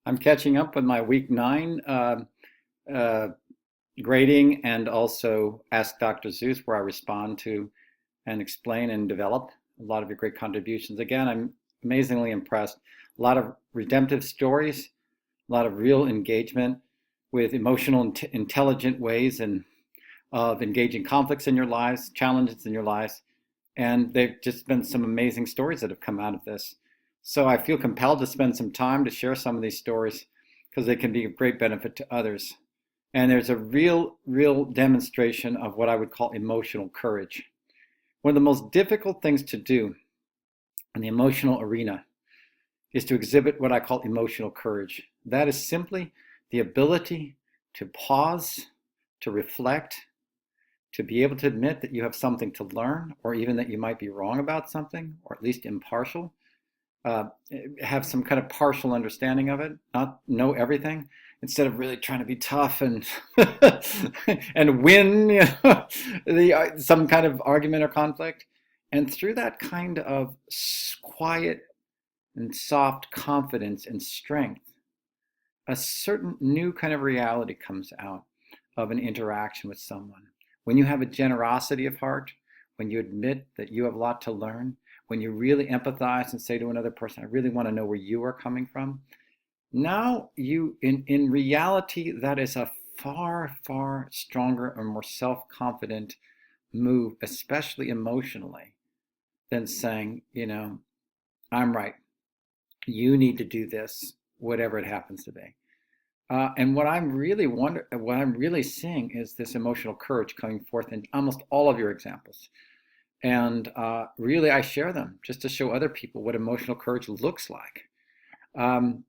I'm catching up with my week 9 uh, grading and also Ask Dr. Zeus, where I respond to and explain and develop a lot of your great contributions. Again, I'm amazingly impressed. A lot of redemptive stories, a lot of real engagement with emotional, intelligent ways and of engaging conflicts in your lives, challenges in your lives. And they've just been some amazing stories that have come out of this. So I feel compelled to spend some time to share some of these stories because they can be of great benefit to others. And there's a real demonstration of what I would call emotional courage. One of the most difficult things to do in the emotional arena is to exhibit what I call emotional courage. That is simply the ability to pause, to reflect, to be able to admit that you have something to learn, or even that you might be wrong about something, or at least impartial, uh, have some kind of partial understanding of it, not know everything, instead of really trying to be tough and and win, some kind of argument or conflict. And through that kind of quiet and soft confidence and strength, a certain new kind of reality comes out of an interaction with someone. When you have a generosity of heart, when you admit that you have a lot to learn, when you really empathize and say to another person, I really want to know where you are coming from. Now in reality, that is a far stronger and more self-confident move, especially emotionally, than saying, I'm right. You need to do this, whatever it happens to be. And what I'm really seeing is this emotional courage coming forth in almost all of your examples. And really, I share them just to show other people what emotional courage looks like, um,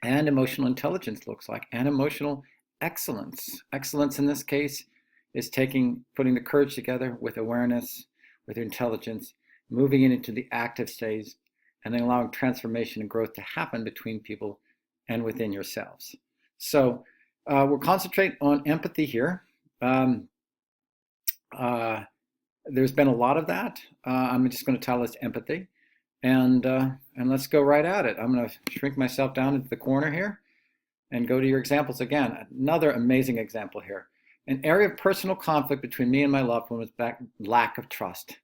and emotional intelligence looks like, and emotional excellence. Excellence in this case is putting the courage together with awareness, with intelligence, moving it into the active stage, and then allowing transformation and growth to happen between people and within yourselves. So we'll concentrate on empathy here. Um, uh, there's been a lot of that. I'm just going to tell us empathy, and let's go right at it. I'm going to shrink myself down into the corner here and go to your examples again. Another amazing example here. An area of personal conflict between me and my loved one was lack of trust.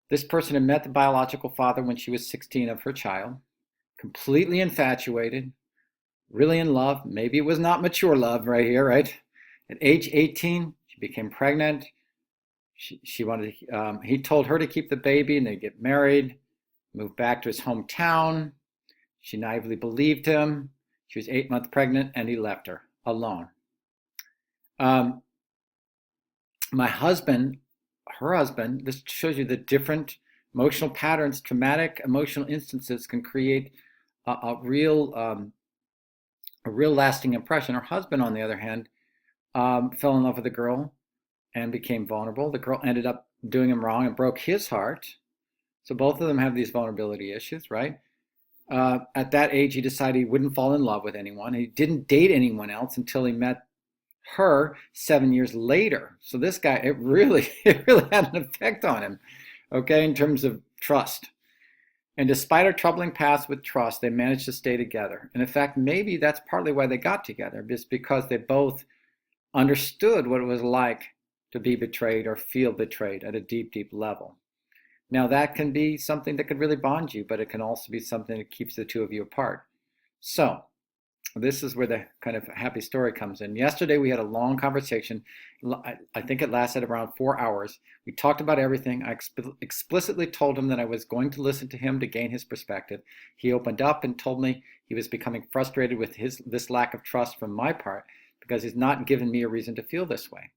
This person had met the biological father when she was 16 of her child, completely infatuated, really in love. Maybe it was not mature love right here, right? At age 18, she became pregnant. She wanted. He told her to keep the baby, and they get married. Moved back to his hometown. She naively believed him. She was 8 months pregnant, and he left her alone. Um, my husband, her husband. This shows you the different emotional patterns. Traumatic emotional instances can create a real lasting impression. Her husband, on the other hand, fell in love with a girl and became vulnerable. The girl ended up doing him wrong and broke his heart. So both of them have these vulnerability issues, right? At that age, he decided he wouldn't fall in love with anyone. He didn't date anyone else until he met her 7 years later. So this guy, it really had an effect on him, okay, in terms of trust. And despite our troubling past with trust, they managed to stay together. And in fact, maybe that's partly why they got together, just because they both understood what it was like to be betrayed or feel betrayed at a deep level. Now, that can be something that could really bond you, but it can also be something that keeps the two of you apart. So, this is where the kind of happy story comes in. Yesterday, we had a long conversation. I think it lasted around 4 hours. We talked about everything. I explicitly told him that I was going to listen to him to gain his perspective. He opened up and told me he was becoming frustrated with this lack of trust from my part because he's not given me a reason to feel this way.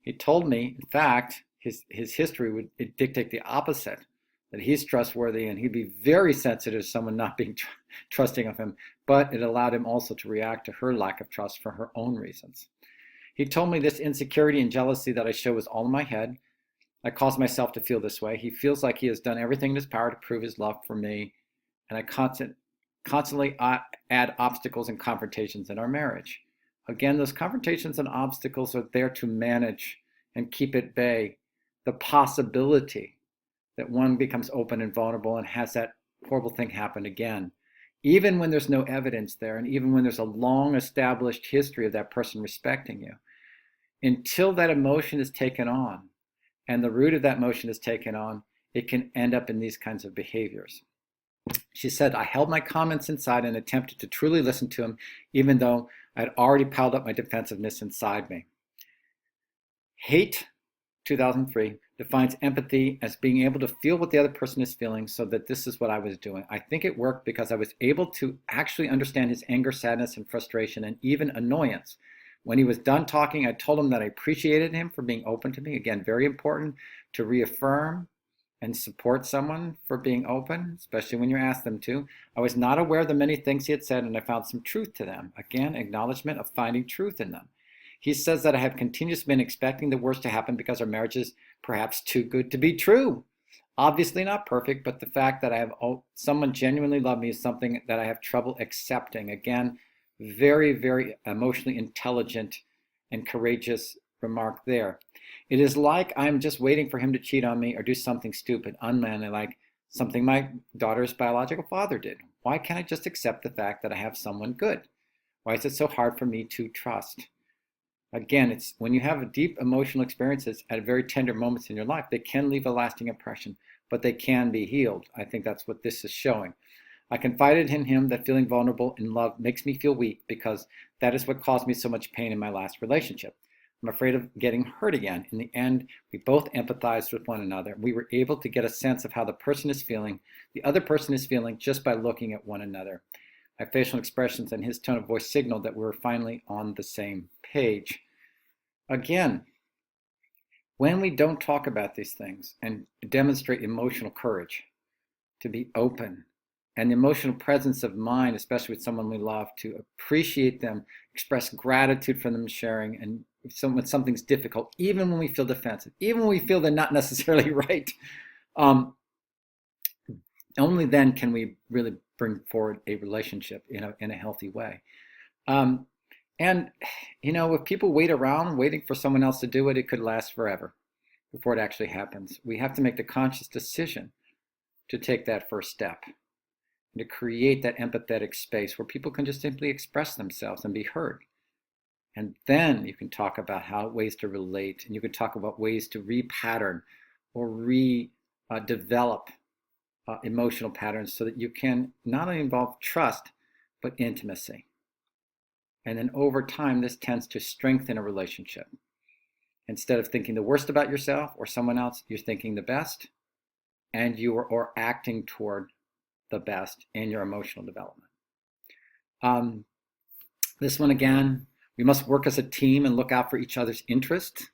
He told me, in fact, his history would dictate the opposite, that he's trustworthy and he'd be very sensitive to someone not being trusting of him, but it allowed him also to react to her lack of trust for her own reasons. He told me this insecurity and jealousy that I show was all in my head. I caused myself to feel this way. He feels like he has done everything in his power to prove his love for me, and I constantly add obstacles and confrontations in our marriage. Again, those confrontations and obstacles are there to manage and keep at bay the possibility that one becomes open and vulnerable and has that horrible thing happen again. even when there's no evidence there, and even when there's a long established history of that person respecting you, until that emotion is taken on and the root of that emotion is taken on, it can end up in these kinds of behaviors. She said, I held my comments inside and attempted to truly listen to him, even though I'd already piled up my defensiveness inside me. Haidt, 2003, defines empathy as being able to feel what the other person is feeling, so that this is what I was doing. I think it worked because I was able to actually understand his anger, sadness, and frustration, and even annoyance. When he was done talking, I told him that I appreciated him for being open to me. Again, very important to reaffirm and support someone for being open, especially when you ask them to. I was not aware of the many things he had said, and I found some truth to them. Again, acknowledgement of finding truth in them. He says that I have continuously been expecting the worst to happen because our marriage is perhaps too good to be true. Obviously not perfect, but the fact that I have someone genuinely love me is something that I have trouble accepting. Again, very, very emotionally intelligent and courageous remark there. It is like I'm just waiting for him to cheat on me or do something stupid, unmanly, like something my daughter's biological father did. Why can't I just accept the fact that I have someone good? Why is it so hard for me to trust? Again, it's when you have deep emotional experiences at very tender moments in your life, they can leave a lasting impression, but they can be healed. I think that's what this is showing. I confided in him that feeling vulnerable in love makes me feel weak because that is what caused me so much pain in my last relationship. I'm afraid of getting hurt again. In the end, we both empathized with one another. We were able to get a sense of how the person is feeling, the other person is feeling, just by looking at one another. My facial expressions and his tone of voice signaled that we were finally on the same page. Again, when we don't talk about these things and demonstrate emotional courage to be open, and the emotional presence of mind, especially with someone we love, to appreciate them, express gratitude for them sharing, and when something's difficult, even when we feel defensive, even when we feel they're not necessarily right, only then can we really bring forward a relationship in a healthy way. And, if people wait around waiting for someone else to do it, it could last forever before it actually happens. We have to make the conscious decision to take that first step, to create that empathetic space where people can just simply express themselves and be heard. And then you can talk about ways to relate, and you can talk about ways to repattern or develop emotional patterns so that you can not only involve trust, but intimacy. And then over time, this tends to strengthen a relationship. Instead of thinking the worst about yourself or someone else, you're thinking the best, and you are acting toward the best in your emotional development. This one again, we must work as a team and look out for each other's interests.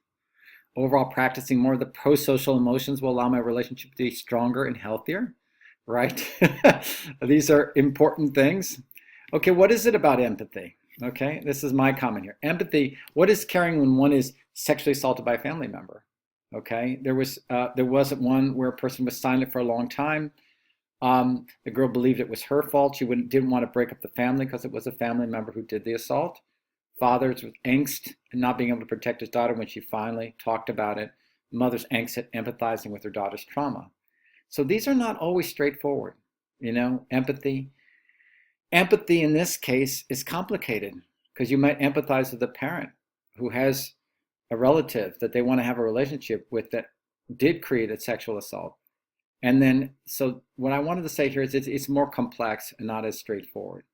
Overall, practicing more of the pro-social emotions will allow my relationship to be stronger and healthier, right? These are important things. Okay, what is it about empathy? Okay, this is my comment here. Empathy, what is caring when one is sexually assaulted by a family member? Okay, there wasn't one where a person was silent for a long time. The girl believed it was her fault. She didn't want to break up the family because it was a family member who did the assault. Father's with angst and not being able to protect his daughter when she finally talked about it. Mother's angst at empathizing with her daughter's trauma. So these are not always straightforward. Empathy. Empathy in this case is complicated because you might empathize with a parent who has a relative that they want to have a relationship with that did create a sexual assault. And then, so what I wanted to say here is it's more complex and not as straightforward.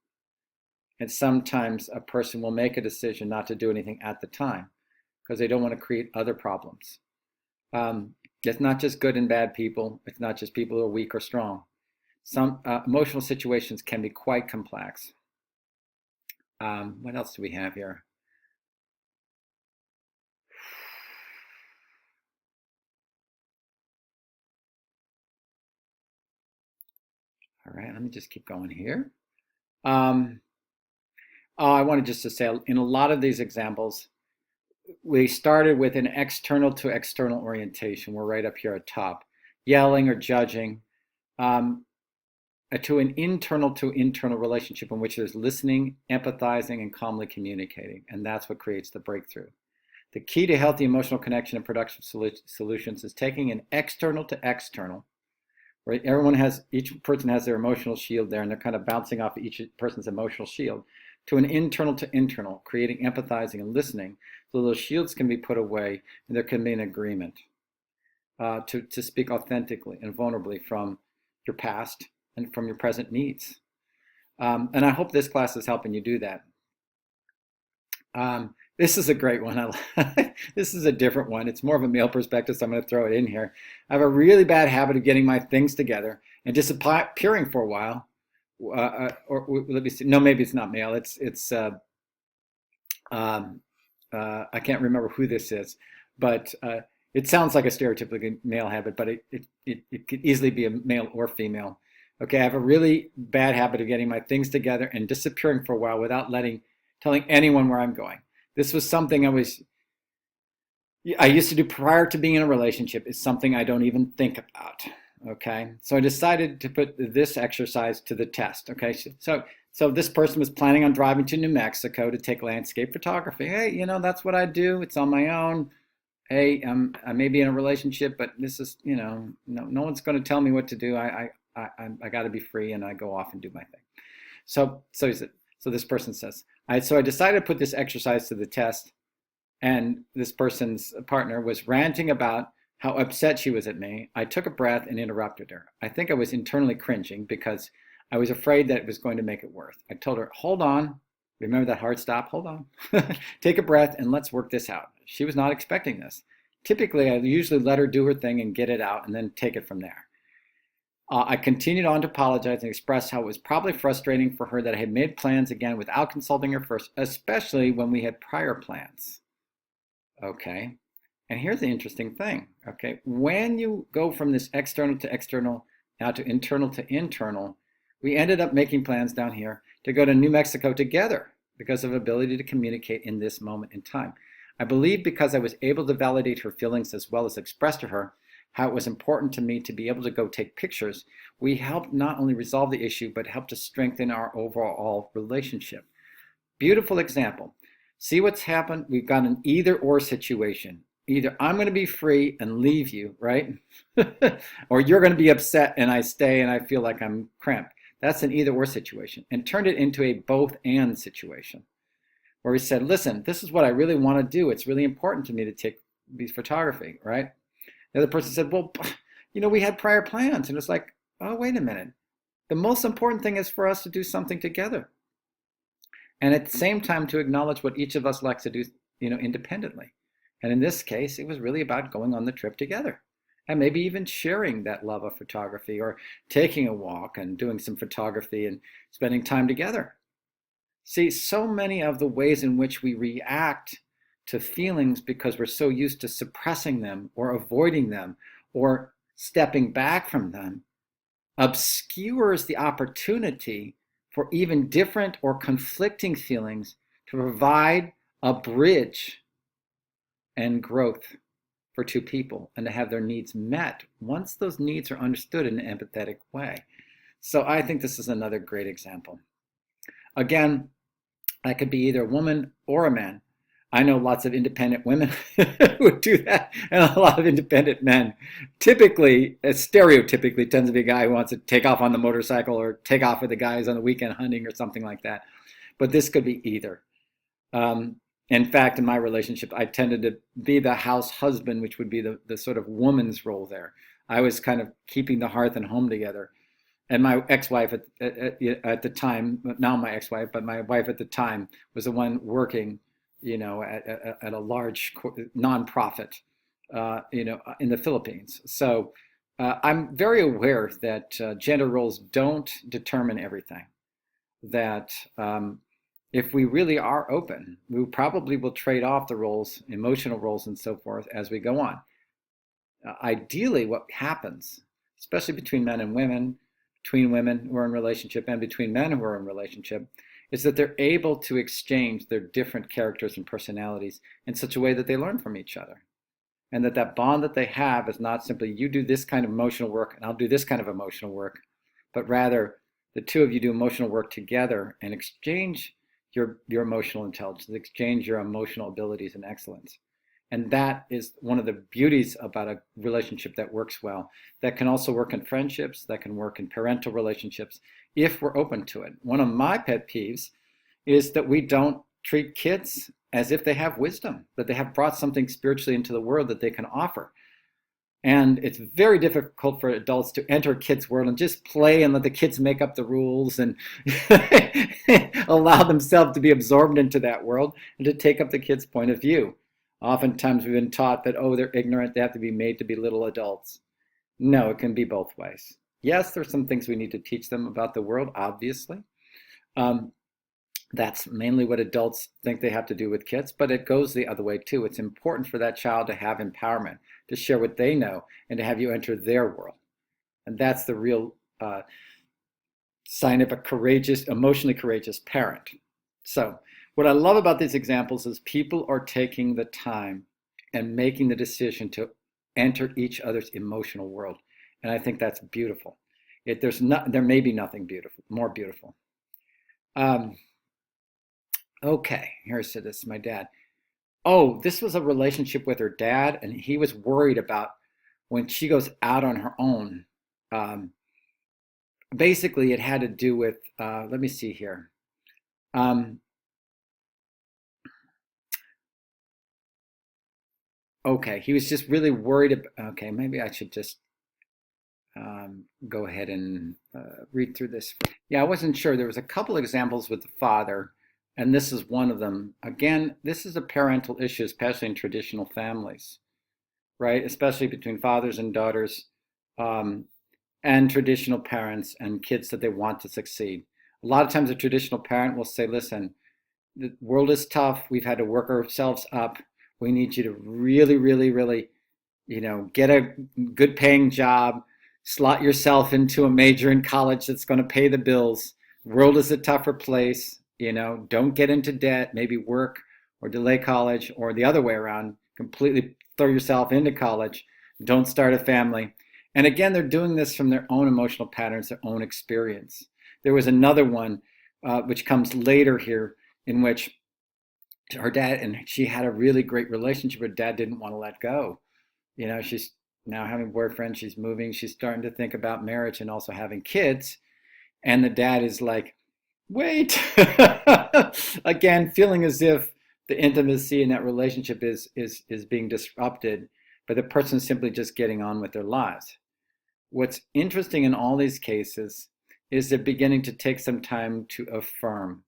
And sometimes a person will make a decision not to do anything at the time because they don't want to create other problems. It's not just good and bad people. It's not just people who are weak or strong. Some emotional situations can be quite complex. What else do we have here? All right, let me just keep going here. I wanted just to say, in a lot of these examples, we started with an external to external orientation. We're right up here at top. Yelling or judging. To an internal to internal relationship in which there's listening, empathizing, and calmly communicating. And that's what creates the breakthrough. The key to healthy emotional connection and productive solutions is taking an external to external right? Each person has their emotional shield there, and they're kind of bouncing off each person's emotional shield to an internal to internal, creating empathizing and listening, so those shields can be put away and there can be an agreement to speak authentically and vulnerably from your past and from your present needs. And I hope this class is helping you do that. This is a great one. This is a different one. It's more of a male perspective, so I'm going to throw it in here. I have a really bad habit of getting my things together and disappearing for a while. Or let me see. No, maybe it's not male. I can't remember who this is, but it sounds like a stereotypical male habit, but it could easily be a male or female. Okay, I have a really bad habit of getting my things together and disappearing for a while without telling anyone where I'm going. This was something I used to do prior to being in a relationship. It's something I don't even think about. Okay, so I decided to put this exercise to the test. Okay, so this person was planning on driving to New Mexico to take landscape photography. Hey, that's what I do. It's on my own. Hey, I may be in a relationship, but this is, no one's going to tell me what to do. I got to be free, and I go off and do my thing. So this person says, so I decided to put this exercise to the test, and this person's partner was ranting about how upset she was at me. I took a breath and interrupted her. I think I was internally cringing because I was afraid that it was going to make it worse. I told her, hold on. Remember that hard stop? Hold on. Take a breath and let's work this out. She was not expecting this. Typically, I usually let her do her thing and get it out and then take it from there. I continued on to apologize and express how it was probably frustrating for her that I had made plans again without consulting her first, especially when we had prior plans. Okay. And here's the interesting thing, okay? When you go from this external to external, now to internal, we ended up making plans down here to go to New Mexico together because of ability to communicate in this moment in time. I believe because I was able to validate her feelings as well as express to her how it was important to me to be able to go take pictures, we helped not only resolve the issue, but helped to strengthen our overall relationship. Beautiful example. See what's happened? We've got an either or situation. Either I'm going to be free and leave you, right? Or you're going to be upset and I stay and I feel like I'm cramped. That's an either or situation, and turned it into a both and situation where we said, listen, this is what I really want to do. It's really important to me to take these photography, right? The other person said, well, we had prior plans. And it's like, oh, wait a minute. The most important thing is for us to do something together. And at the same time, to acknowledge what each of us likes to do, independently. And in this case, it was really about going on the trip together and maybe even sharing that love of photography or taking a walk and doing some photography and spending time together. See, so many of the ways in which we react to feelings because we're so used to suppressing them or avoiding them or stepping back from them obscures the opportunity for even different or conflicting feelings to provide a bridge and growth for two people and to have their needs met once those needs are understood in an empathetic way. So I think this is another great example. Again, that could be either a woman or a man. I know lots of independent women who do that, and a lot of independent men. Typically, stereotypically, tends to be a guy who wants to take off on the motorcycle or take off with the guys on the weekend hunting or something like that. But this could be either. In fact, in my relationship, I tended to be the house husband, which would be the sort of woman's role there. I was kind of keeping the hearth and home together. And my ex-wife at the time, now my ex-wife, but my wife at the time was the one working, at a large nonprofit, in the Philippines. So I'm very aware that gender roles don't determine everything. That if we really are open, we probably will trade off the roles, emotional roles and so forth as we go on. Ideally, what happens, especially between men and women, between women who are in relationship and between men who are in relationship, is that they're able to exchange their different characters and personalities in such a way that they learn from each other. And that bond that they have is not simply you do this kind of emotional work and I'll do this kind of emotional work, but rather the two of you do emotional work together and exchange your emotional intelligence, exchange your emotional abilities and excellence. And that is one of the beauties about a relationship that works well. That can also work in friendships, that can work in parental relationships, if we're open to it. One of my pet peeves is that we don't treat kids as if they have wisdom, that they have brought something spiritually into the world that they can offer. And it's very difficult for adults to enter a kid's world and just play and let the kids make up the rules and allow themselves to be absorbed into that world and to take up the kid's point of view. Oftentimes we've been taught that, oh, they're ignorant, they have to be made to be little adults. No, it can be both ways. Yes, there's some things we need to teach them about the world, obviously. That's mainly what adults think they have to do with kids, but it goes the other way too. It's important for that child to have empowerment, to share what they know, and to have you enter their world. And that's the real sign of a courageous, emotionally courageous parent. So what I love about these examples is people are taking the time and making the decision to enter each other's emotional world. And I think that's beautiful. There may be nothing more beautiful. Okay, here's this, my dad. Oh, this was a relationship with her dad, and he was worried about when she goes out on her own. Basically, it had to do with, let me see here. Okay, he was just really worried about, okay, maybe I should just go ahead and read through this. Yeah, I wasn't sure. There was a couple examples with the father, and this is one of them. Again, this is a parental issue, especially in traditional families, right? Especially between fathers and daughters, and traditional parents and kids that they want to succeed. A lot of times a traditional parent will say, listen, the world is tough. We've had to work ourselves up. We need you to really, really, really, get a good paying job, slot yourself into a major in college that's going to pay the bills. The world is a tougher place. Don't get into debt, maybe work or delay college, or the other way around, completely throw yourself into college. Don't start a family. And again, they're doing this from their own emotional patterns, their own experience. There was another one, which comes later here, in which her dad, and she had a really great relationship. Her dad didn't want to let go. She's now having a boyfriend, she's moving, she's starting to think about marriage and also having kids. And the dad is like, wait, again, feeling as if the intimacy in that relationship is being disrupted, but the person is simply just getting on with their lives. What's interesting in all these cases is they're beginning to take some time to affirm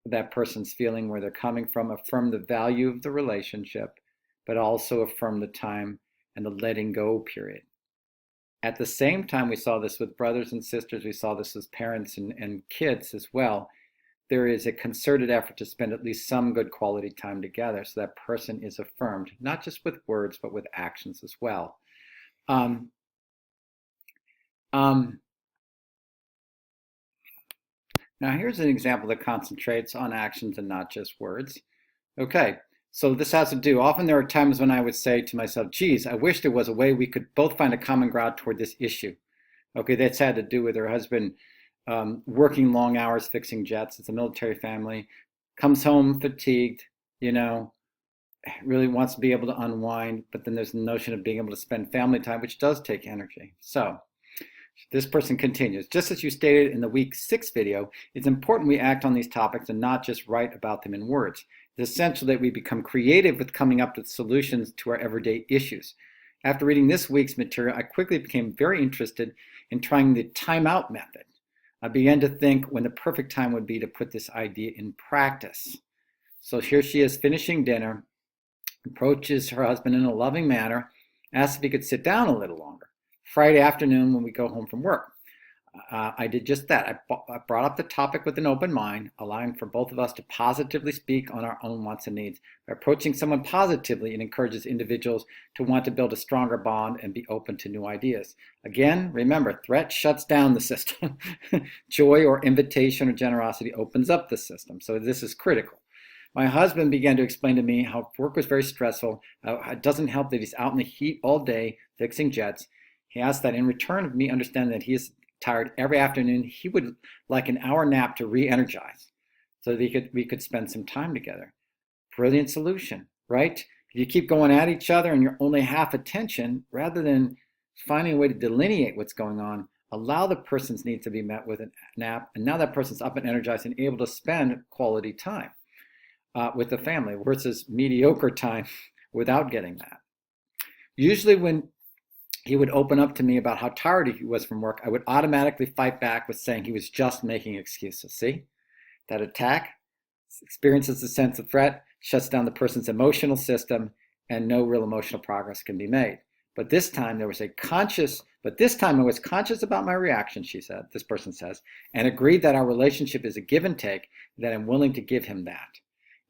that person's feeling, where they're coming from, affirm the value of the relationship, but also affirm the time and the letting go period. At the same time, we saw this with brothers and sisters, we saw this as parents and kids as well. There is a concerted effort to spend at least some good quality time together so that person is affirmed, not just with words, but with actions as well. Now here's an example that concentrates on actions and not just words. Okay, so this has to do, often there are times when I would say to myself, geez, I wish there was a way we could both find a common ground toward this issue. Okay, that's had to do with her husband working long hours fixing jets. It's a military family, comes home fatigued, really wants to be able to unwind, but then there's the notion of being able to spend family time, which does take energy. So this person continues, just as you stated in the week 6 video, it's important we act on these topics and not just write about them in words. It's essential that we become creative with coming up with solutions to our everyday issues. After reading this week's material, I quickly became very interested in trying the timeout method. I began to think when the perfect time would be to put this idea in practice. So here she is finishing dinner, approaches her husband in a loving manner, asks if he could sit down a little longer. Friday afternoon when we go home from work. I did just that. I brought up the topic with an open mind, allowing for both of us to positively speak on our own wants and needs. By approaching someone positively, it encourages individuals to want to build a stronger bond and be open to new ideas. Again, remember, threat shuts down the system. Joy or invitation or generosity opens up the system. So this is critical. My husband began to explain to me how work was very stressful. It doesn't help that he's out in the heat all day fixing jets. He asked that in return of me understanding that he is tired every afternoon, he would like an hour nap to re-energize so that we could spend some time together. Brilliant solution, right? If you keep going at each other and you're only half attention, rather than finding a way to delineate what's going on, allow the person's needs to be met with a nap, and now that person's up and energized and able to spend quality time with the family versus mediocre time without getting that. Usually when he would open up to me about how tired he was from work, I would automatically fight back with saying he was just making excuses. See? That attack experiences a sense of threat, shuts down the person's emotional system, and no real emotional progress can be made. But this time I was conscious about my reaction, this person says, and agreed that our relationship is a give and take, that I'm willing to give him that.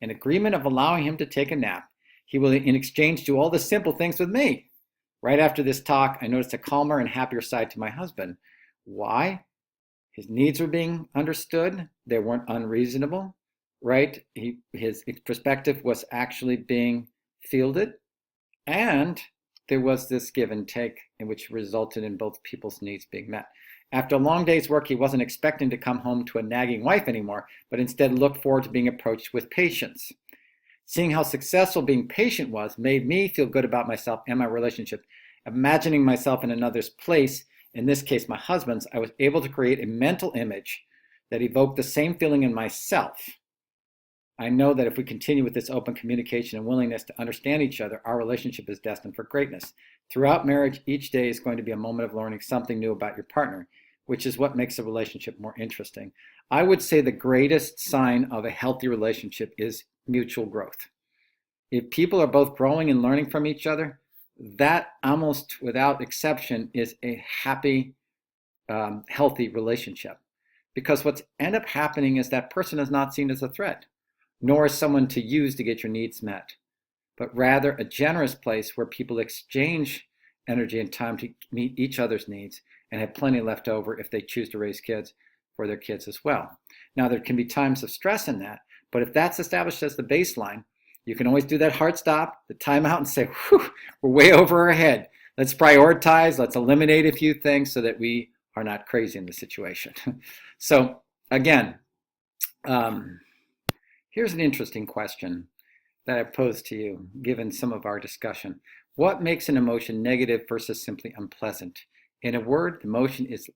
In agreement of allowing him to take a nap, he will in exchange do all the simple things with me. Right after this talk, I noticed a calmer and happier side to my husband. Why? His needs were being understood. They weren't unreasonable, right? His perspective was actually being fielded. And there was this give and take in which resulted in both people's needs being met. After a long day's work, he wasn't expecting to come home to a nagging wife anymore, but instead looked forward to being approached with patience. Seeing how successful being patient was made me feel good about myself and my relationship. Imagining myself in another's place, in this case my husband's, I was able to create a mental image that evoked the same feeling in myself. I know that if we continue with this open communication and willingness to understand each other, our relationship is destined for greatness. Throughout marriage, each day is going to be a moment of learning something new about your partner, which is what makes a relationship more interesting. I would say the greatest sign of a healthy relationship is mutual growth. If people are both growing and learning from each other, that almost without exception is a happy, healthy relationship. Because what's end up happening is that person is not seen as a threat, nor as someone to use to get your needs met, but rather a generous place where people exchange energy and time to meet each other's needs and have plenty left over if they choose to raise kids for their kids as well. Now, there can be times of stress in that, but if that's established as the baseline, you can always do that hard stop, the timeout, and say, whew, we're way over our head. Let's prioritize, let's eliminate a few things so that we are not crazy in the situation. So again, here's an interesting question that I posed to you, given some of our discussion. What makes an emotion negative versus simply unpleasant? In a word, negative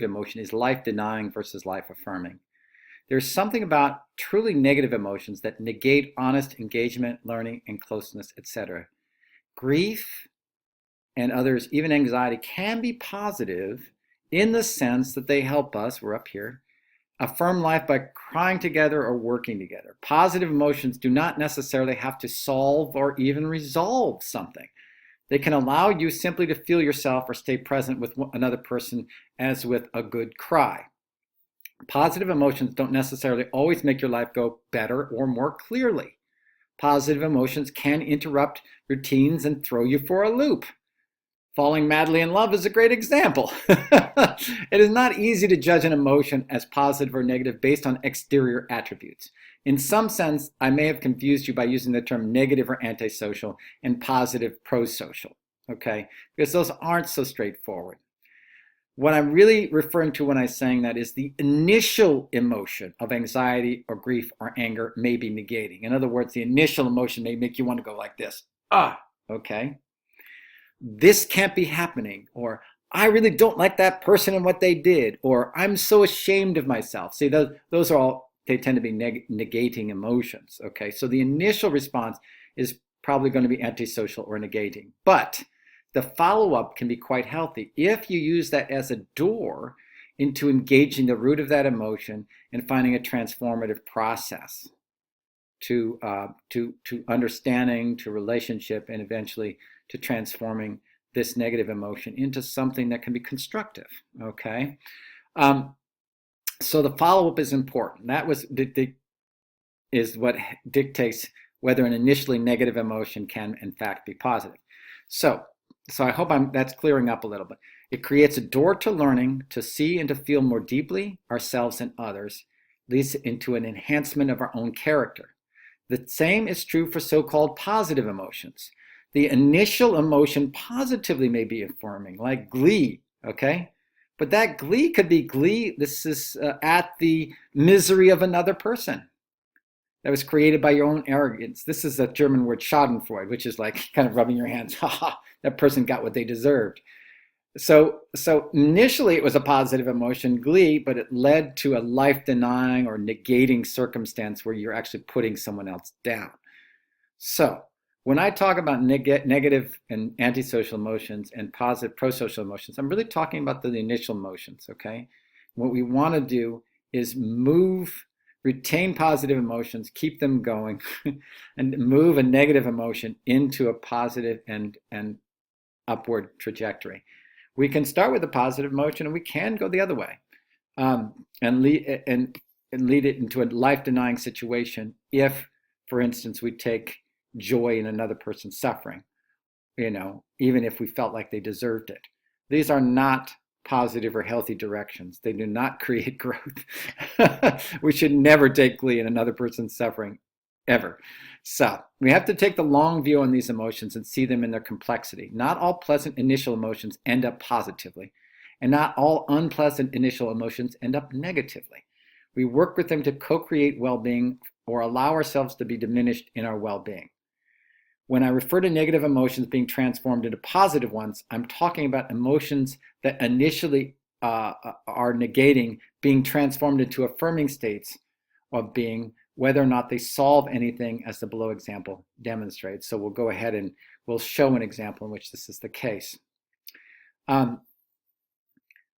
emotion is life-denying versus life-affirming. There's something about truly negative emotions that negate honest engagement, learning, and closeness, etc. Grief and others, even anxiety, can be positive in the sense that they help us, we're up here, affirm life by crying together or working together. Positive emotions do not necessarily have to solve or even resolve something. They can allow you simply to feel yourself or stay present with another person, as with a good cry. Positive emotions don't necessarily always make your life go better or more clearly. Positive emotions can interrupt routines and throw you for a loop. Falling madly in love is a great example. It is not easy to judge an emotion as positive or negative based on exterior attributes. In some sense, I may have confused you by using the term negative or antisocial and positive prosocial, okay? Because those aren't so straightforward. What I'm really referring to when I'm saying that is the initial emotion of anxiety or grief or anger may be negating. In other words, the initial emotion may make you want to go like this. Okay. This can't be happening, or I really don't like that person and what they did, or I'm so ashamed of myself. See, those are all, they tend to be negating emotions. Okay. So the initial response is probably going to be antisocial or negating. But the follow-up can be quite healthy if you use that as a door into engaging the root of that emotion and finding a transformative process to understanding, to relationship, and eventually to transforming this negative emotion into something that can be constructive. Okay, so the follow-up is important. That is what dictates whether an initially negative emotion can in fact be positive. So I hope that's clearing up a little bit. It creates a door to learning, to see and to feel more deeply ourselves and others, leads into an enhancement of our own character. The same is true for so-called positive emotions. The initial emotion positively may be affirming, like glee, okay? But that glee could be glee, this is at the misery of another person. that was created by your own arrogance. This is a German word Schadenfreude, which is like kind of rubbing your hands. Ha ha, that person got what they deserved. So initially it was a positive emotion, glee, but it led to a life-denying or negating circumstance where you're actually putting someone else down. So when I talk about negative and antisocial emotions and positive pro-social emotions, I'm really talking about the initial emotions, okay? What we want to do is retain positive emotions, keep them going, and move a negative emotion into a positive and upward trajectory. We can start with a positive emotion, and we can go the other way, and lead it into a life-denying situation if, for instance, we take joy in another person's suffering, even if we felt like they deserved it. These are not positive or healthy directions. They do not create growth. We should never take glee in another person's suffering, ever. So we have to take the long view on these emotions and see them in their complexity. Not all pleasant initial emotions end up positively, and not all unpleasant initial emotions end up negatively. We work with them to co-create well-being or allow ourselves to be diminished in our well-being. When I refer to negative emotions being transformed into positive ones, I'm talking about emotions that initially are negating being transformed into affirming states of being, whether or not they solve anything, as the below example demonstrates. So we'll go ahead and we'll show an example in which this is the case.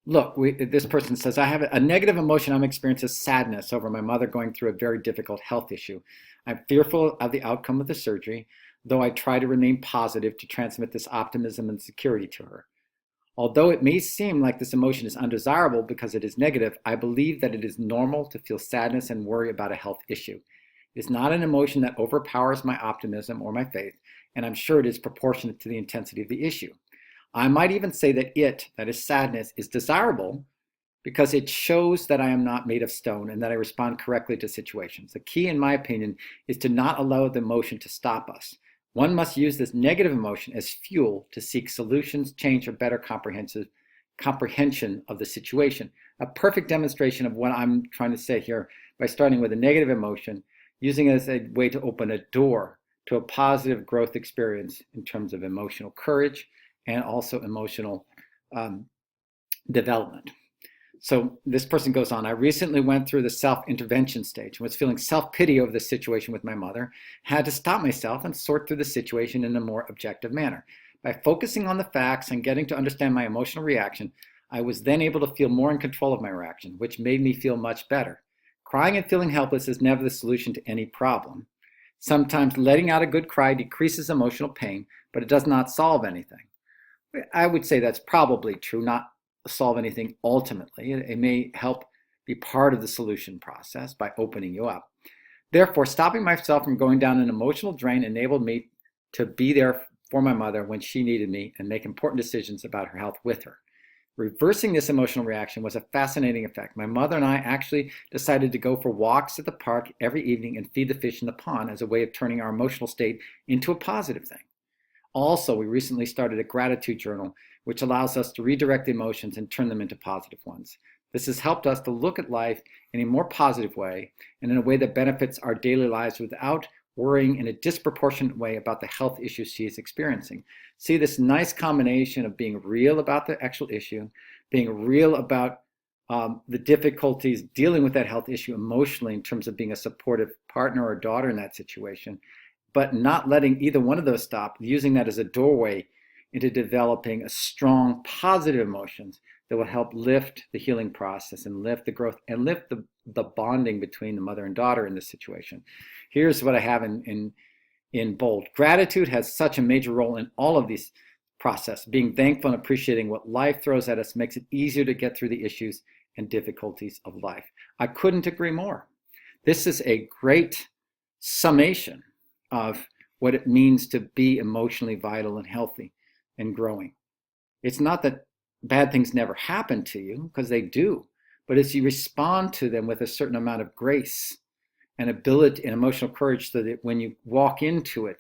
Look, this person says, I have a negative emotion I'm experiencing sadness over my mother going through a very difficult health issue. I'm fearful of the outcome of the surgery, though I try to remain positive to transmit this optimism and security to her. Although it may seem like this emotion is undesirable because it is negative, I believe that it is normal to feel sadness and worry about a health issue. It's not an emotion that overpowers my optimism or my faith, and I'm sure it is proportionate to the intensity of the issue. I might even say that that is sadness, is desirable because it shows that I am not made of stone and that I respond correctly to situations. The key, in my opinion, is to not allow the emotion to stop us. One must use this negative emotion as fuel to seek solutions, change, or better comprehension of the situation. A perfect demonstration of what I'm trying to say here by starting with a negative emotion, using it as a way to open a door to a positive growth experience in terms of emotional courage and also emotional development. So this person goes on, I recently went through the self-intervention stage and was feeling self-pity over the situation with my mother, had to stop myself and sort through the situation in a more objective manner. By focusing on the facts and getting to understand my emotional reaction, I was then able to feel more in control of my reaction, which made me feel much better. Crying and feeling helpless is never the solution to any problem. Sometimes letting out a good cry decreases emotional pain, but it does not solve anything. I would say that's probably true, not solve anything ultimately. It may help be part of the solution process by opening you up. Therefore, stopping myself from going down an emotional drain enabled me to be there for my mother when she needed me and make important decisions about her health with her. Reversing this emotional reaction was a fascinating effect. My mother and I actually decided to go for walks at the park every evening and feed the fish in the pond as a way of turning our emotional state into a positive thing. Also, we recently started a gratitude journal, which allows us to redirect the emotions and turn them into positive ones. This has helped us to look at life in a more positive way and in a way that benefits our daily lives without worrying in a disproportionate way about the health issues she is experiencing. See this nice combination of being real about the actual issue, being real about the difficulties dealing with that health issue emotionally in terms of being a supportive partner or daughter in that situation, but not letting either one of those stop, using that as a doorway into developing a strong positive emotions that will help lift the healing process and lift the growth and lift the bonding between the mother and daughter in this situation. Here's what I have in bold. Gratitude has such a major role in all of these process. Being thankful and appreciating what life throws at us makes it easier to get through the issues and difficulties of life. I couldn't agree more. This is a great summation of what it means to be emotionally vital and healthy and growing. It's not that bad things never happen to you, because they do, but as you respond to them with a certain amount of grace and ability and emotional courage, so that when you walk into it,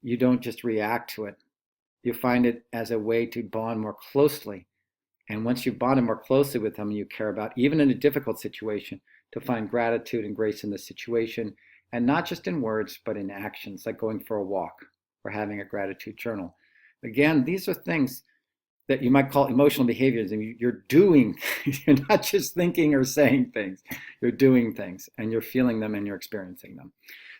you don't just react to it. You find it as a way to bond more closely. And once you've bonded more closely with them you care about, even in a difficult situation, to find gratitude and grace in the situation and not just in words, but in actions, like going for a walk or having a gratitude journal. Again, these are things that you might call emotional behaviors, and you're doing, you're not just thinking or saying things, you're doing things, and you're feeling them and you're experiencing them.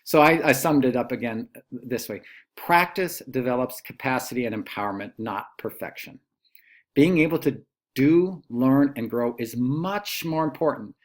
So I summed it up again this way. Practice develops capacity and empowerment, not perfection. Being able to do, learn, and grow is much more important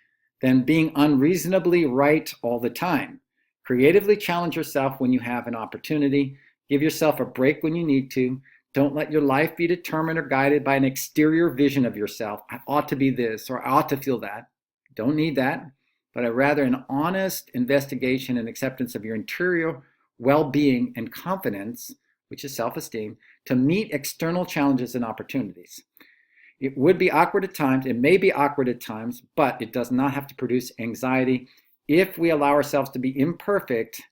than being unreasonably right all the time. Creatively challenge yourself when you have an opportunity. Give yourself a break when you need to. Don't let your life be determined or guided by an exterior vision of yourself. I ought to be this, or I ought to feel that. Don't need that, but rather an honest investigation and acceptance of your interior well-being and confidence, which is self-esteem, to meet external challenges and opportunities. It would be awkward at times, it may be awkward at times, but it does not have to produce anxiety if we allow ourselves to be imperfect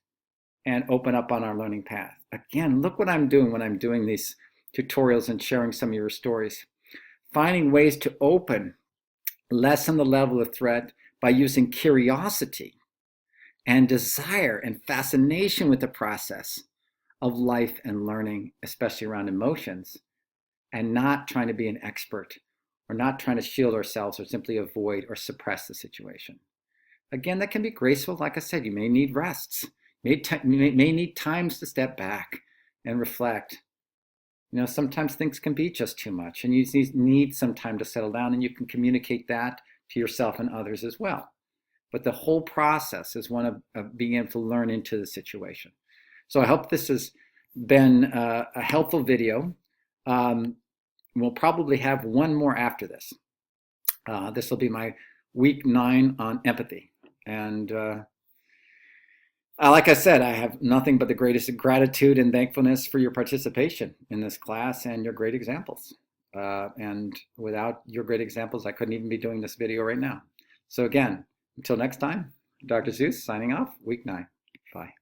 and open up on our learning path. Again, look what I'm doing when I'm doing these tutorials and sharing some of your stories. Finding ways to lessen the level of threat by using curiosity and desire and fascination with the process of life and learning, especially around emotions, and not trying to be an expert or not trying to shield ourselves or simply avoid or suppress the situation. Again, that can be graceful. Like I said, you may need rests, may need times to step back and reflect. You know, sometimes things can be just too much and you need some time to settle down, and you can communicate that to yourself and others as well. But the whole process is one of being able to learn into the situation. So I hope this has been a helpful video. We'll probably have one more after this. This will be my week 9 on empathy. And like I said, I have nothing but the greatest gratitude and thankfulness for your participation in this class and your great examples. And without your great examples, I couldn't even be doing this video right now. So again, until next time, Dr. Zeus signing off, week 9. Bye.